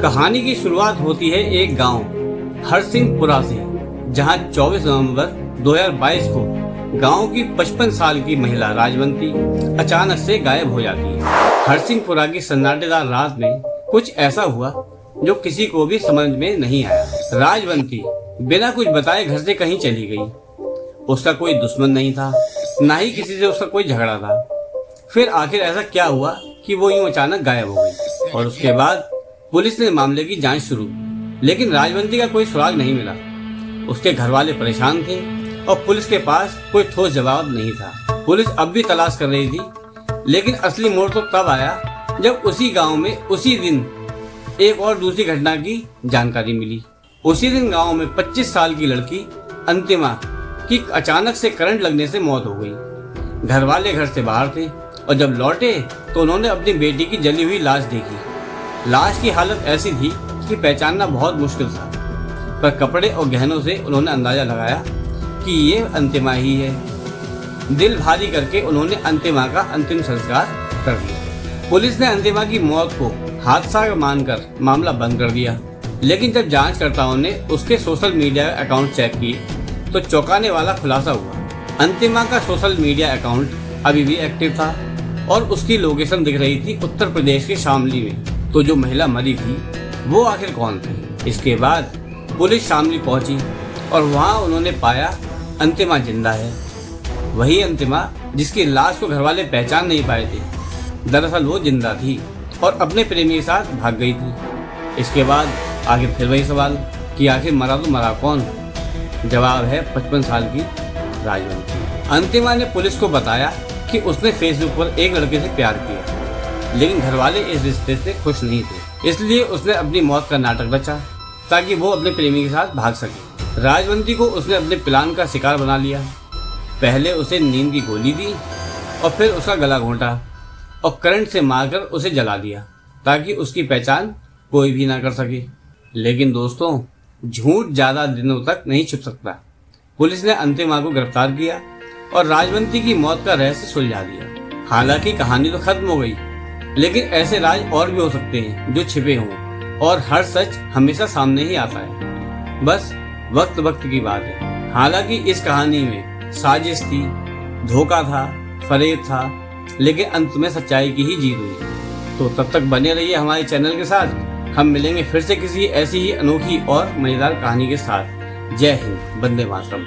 कहानी की शुरुआत होती है एक गांव हरसिंहपुरा से, जहां 24 नवंबर 2022 को गांव की 55 साल की महिला राजवंती अचानक से गायब हो जाती है। हरसिंहपुरा की सन्नाटेदार रात में कुछ ऐसा हुआ जो किसी को भी समझ में नहीं आया। राजवंती बिना कुछ बताए घर से कहीं चली गई। उसका कोई दुश्मन नहीं था, ना ही किसी से उसका कोई झगड़ा था। फिर आखिर ऐसा क्या हुआ कि वो यूं अचानक गायब हो गई? और उसके बाद पुलिस ने मामले की जांच शुरू, लेकिन राजवंती का कोई सुराग नहीं मिला। उसके घर वाले परेशान थे और पुलिस के पास कोई ठोस जवाब नहीं था। पुलिस अब भी तलाश कर रही थी, लेकिन असली मोड़ तो तब आया जब उसी गांव में उसी दिन एक और दूसरी घटना की जानकारी मिली। उसी दिन गांव में 25 साल की लड़की अंतिमा की अचानक से करंट लगने से मौत हो गई। घर वाले घर से बाहर थे और जब लौटे तो उन्होंने अपनी बेटी की जली हुई लाश देखी। लाश की हालत ऐसी थी कि पहचानना बहुत मुश्किल था, पर कपड़े और गहनों से उन्होंने अंदाजा लगाया कि ये अंतिमा ही है। दिल भारी करके उन्होंने अंतिमा का अंतिम संस्कार कर दिया। पुलिस ने अंतिमा की मौत को हादसा मानकर मामला बंद कर दिया, लेकिन जब जांचकर्ताओं ने उसके सोशल मीडिया अकाउंट चेक किए तो चौंकाने वाला खुलासा हुआ। अंतिमा का सोशल मीडिया अकाउंट अभी भी एक्टिव था और उसकी लोकेशन दिख रही थी उत्तर प्रदेश के शामली में। तो जो महिला मरी थी वो आखिर कौन थी? इसके बाद पुलिस शामली पहुंची और वहां उन्होंने पाया अंतिमा जिंदा है। वही अंतिमा जिसकी लाश को घरवाले पहचान नहीं पाए थे। दरअसल वो जिंदा थी और अपने प्रेमी के साथ भाग गई थी। इसके बाद आगे फिर वही सवाल कि आखिर मरा तो मरा कौन? जवाब है 55 साल की राजवंती। अंतिमा ने पुलिस को बताया कि उसने फेसबुक पर एक लड़के से प्यार किया, लेकिन घरवाले इस रिश्ते से खुश नहीं थे। इसलिए उसने अपनी मौत का नाटक रचा ताकि वो अपने प्रेमी के साथ भाग सके। राजवंती को उसने अपने प्लान का शिकार बना लिया। पहले उसे नींद की गोली दी और फिर उसका गला घोंटा और करंट से मारकर उसे जला दिया ताकि उसकी पहचान कोई भी ना कर सके। लेकिन दोस्तों, झूठ ज्यादा दिनों तक नहीं छुप सकता। पुलिस ने अंतिमा को गिरफ्तार किया और राजवंती की मौत का रहस्य सुलझा दिया। हालांकि कहानी तो खत्म हो गई, लेकिन ऐसे राज और भी हो सकते हैं जो छिपे हों, और हर सच हमेशा सामने ही आता है। बस वक्त वक्त की बात है। हालांकि इस कहानी में साजिश थी, धोखा था, फरेब था, लेकिन अंत में सच्चाई की ही जीत हुई। तो तब तक बने रहिए हमारे चैनल के साथ। हम मिलेंगे फिर से किसी ऐसी ही अनोखी और मजेदार कहानी के साथ। जय हिंद, वंदे मातरम।